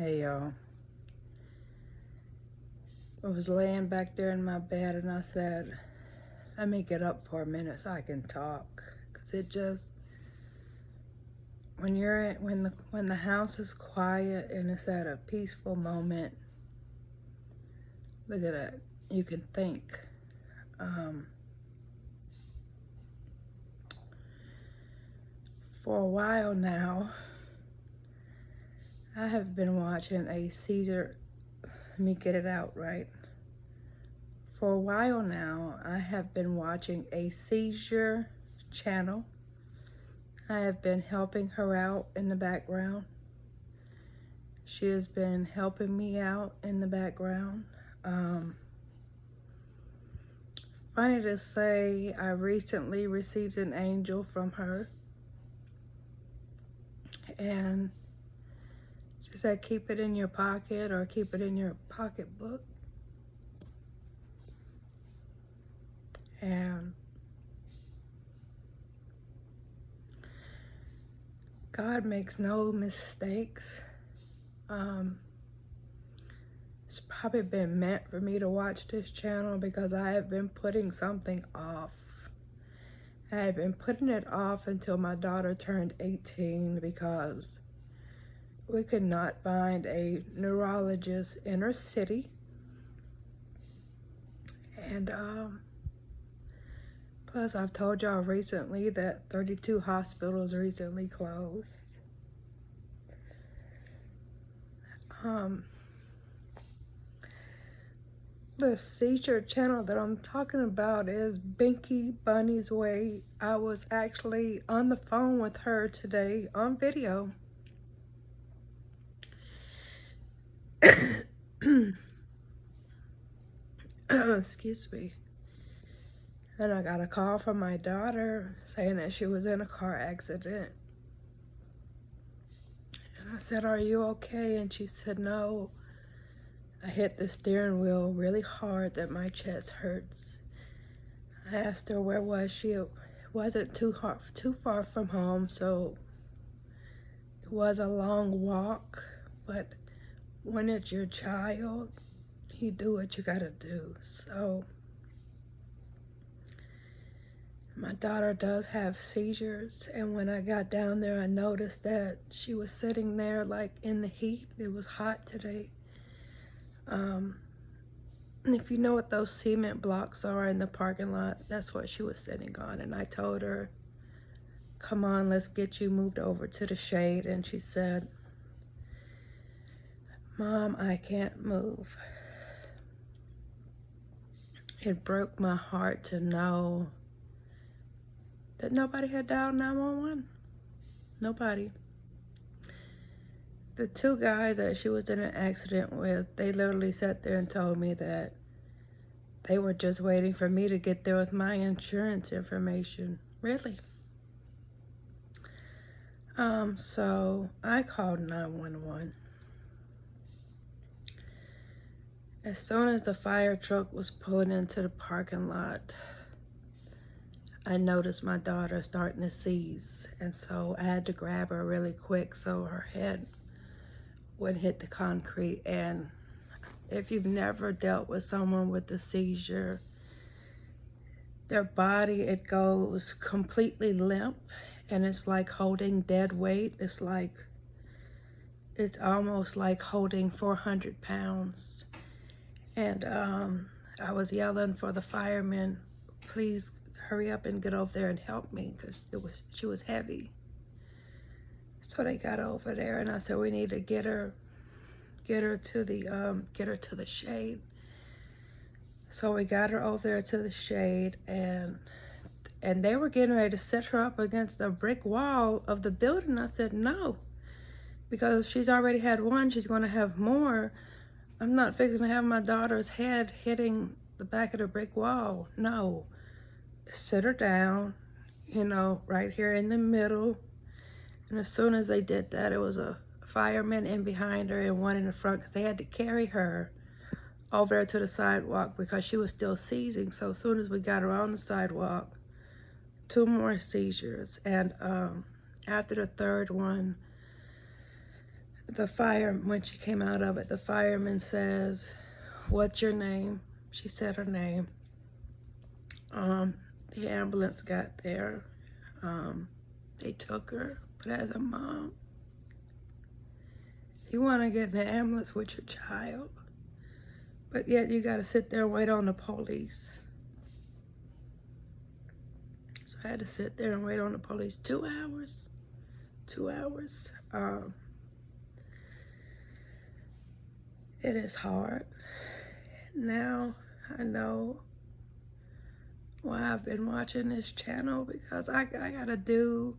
Hey y'all, I was laying back there in my bed and I said, let me get up for a minute so I can talk. Cause it just, when the house is quiet and it's at a peaceful moment, look at that, you can think. For a while now, I have been watching a seizure, let me get it out right. For a while now, I have been watching a seizure channel. I have been helping her out in the background. She has been helping me out in the background. Funny to say, I recently received an angel from her. And she said, keep it in your pocket or keep it in your pocketbook. And God makes no mistakes. It's probably been meant for me to watch this channel because I have been putting something off. I have been putting it off until my daughter turned 18 because we could not find a neurologist in her city. And plus I've told y'all recently that 32 hospitals recently closed. The seizure channel that I'm talking about is Binky Bunny's Way. I was actually on the phone with her today on video. Excuse me. And I got a call from my daughter saying that she was in a car accident. And I said, are you okay? And she said, no. I hit the steering wheel really hard that my chest hurts. I asked her where was she. It wasn't too far from home, so it was a long walk. But when it's your child, you do what you gotta do. So my daughter does have seizures, and when I got down there, I noticed that she was sitting there like in the heat. It was hot today. And if you know what those cement blocks are in the parking lot, that's what she was sitting on. And I told her, come on, let's get you moved over to the shade. And she said, Mom, I can't move. It broke my heart to know that nobody had dialed 911. Nobody. The two guys that she was in an accident with, they literally sat there and told me that they were just waiting for me to get there with my insurance information. Really? So I called 911. As soon as the fire truck was pulling into the parking lot, I noticed my daughter starting to seize, and so I had to grab her really quick so her head would hit the concrete. And if you've never dealt with someone with a seizure, their body, it goes completely limp, and it's like holding dead weight. It's almost like holding 400 pounds. And I was yelling for the firemen, please hurry up and get over there and help me, because she was heavy. So they got over there, and I said, we need to get her to the shade. So we got her over there to the shade, and they were getting ready to set her up against the brick wall of the building. I said, no, because she's already had one, she's going to have more. I'm not fixing to have my daughter's head hitting the back of the brick wall. No. Sit her down, right here in the middle. And as soon as they did that, it was a fireman in behind her and one in the front, because they had to carry her over there to the sidewalk because she was still seizing. So as soon as we got her on the sidewalk, 2 more seizures. And after the third one, when she came out of it, the fireman says, "What's your name?" She said her name. The ambulance got there. They took her, but as a mom, you want to get in the ambulance with your child, but yet you got to sit there and wait on the police. So I had to sit there and wait on the police 2 hours. 2 hours. It is hard. Now I know why I've been watching this channel, because I gotta do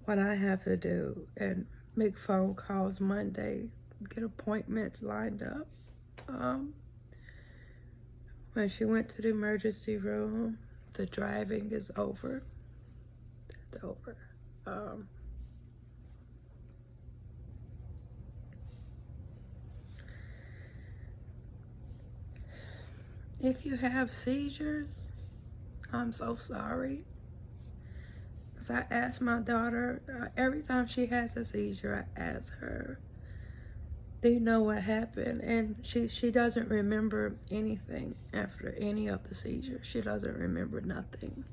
what I have to do and make phone calls Monday, get appointments lined up. When she went to the emergency room, the driving is over. It's over. If you have seizures, I'm so sorry. Because I ask my daughter, every time she has a seizure, I ask her, do you know what happened? And she doesn't remember anything after any of the seizures. She doesn't remember nothing.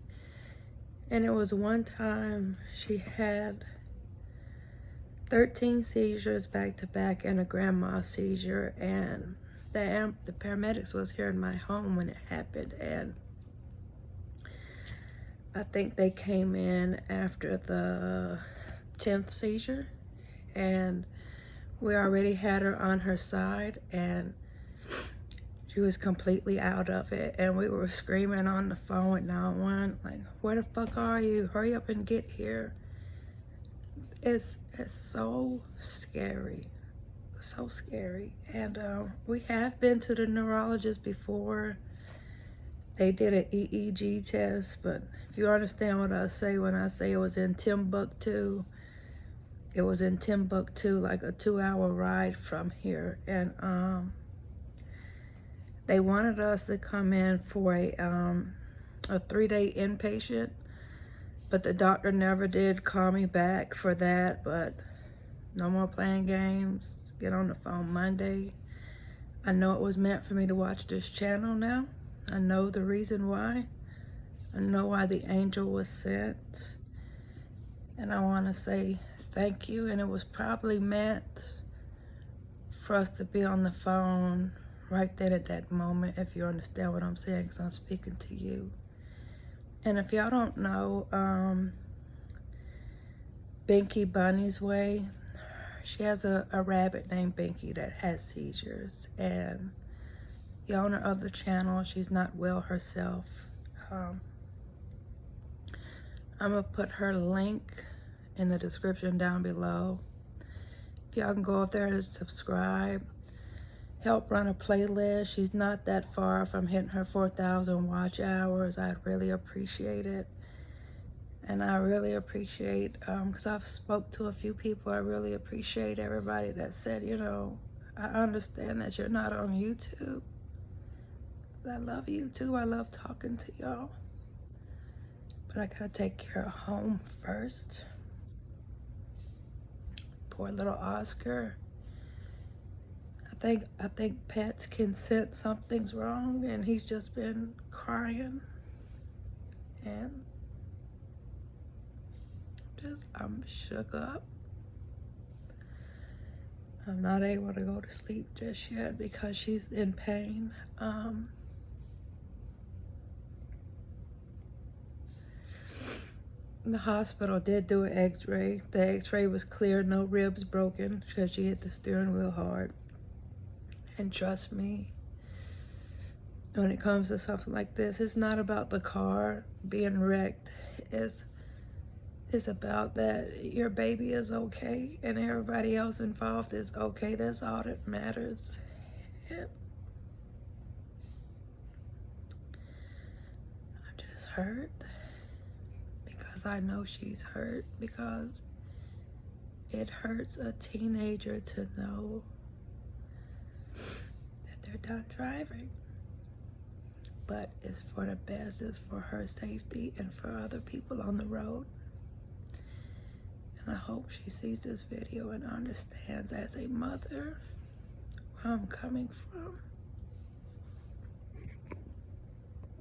And it was one time she had 13 seizures back to back and a grandma seizure, and the paramedics was here in my home when it happened, and I think they came in after the 10th seizure, and we already had her on her side, and she was completely out of it, and we were screaming on the phone at 911, like, where the fuck are you? Hurry up and get here. It's so scary. So scary. And we have been to the neurologist before. They did an EEG test, but if you understand what I say when I say it was in Timbuktu, it was in Timbuktu, like a 2-hour ride from here. And they wanted us to come in for a 3-day inpatient, but the doctor never did call me back for that. But no more playing games. Get on the phone Monday. I know it was meant for me to watch this channel now. I know the reason why. I know why the angel was sent. And I want to say thank you. And it was probably meant for us to be on the phone right then at that moment, if you understand what I'm saying, because I'm speaking to you. And if y'all don't know, Binky Bunny's Way, she has a rabbit named Binky that has seizures, and the owner of the channel, she's not well herself. I'm gonna put her link in the description down below. If y'all can go up there and subscribe, help run a playlist. She's not that far from hitting her 4,000 watch hours. I'd really appreciate it. And I really appreciate, because I've spoke to a few people, I really appreciate everybody that said, you know, I understand that you're not on YouTube. I love YouTube. I love talking to y'all. But I gotta take care of home first. Poor little Oscar. I think pets can sense something's wrong, and he's just been crying. And I'm shook up. I'm not able to go to sleep just yet because she's in pain. The hospital did do an x-ray. The x-ray was clear, no ribs broken, because she hit the steering wheel hard. And trust me, when it comes to something like this, it's not about the car being wrecked. It's about that your baby is okay and everybody else involved is okay. That's all that matters. And I'm just hurt because I know she's hurt, because it hurts a teenager to know that they're done driving. But it's for the best, it's for her safety and for other people on the road. And I hope she sees this video and understands as a mother where I'm coming from.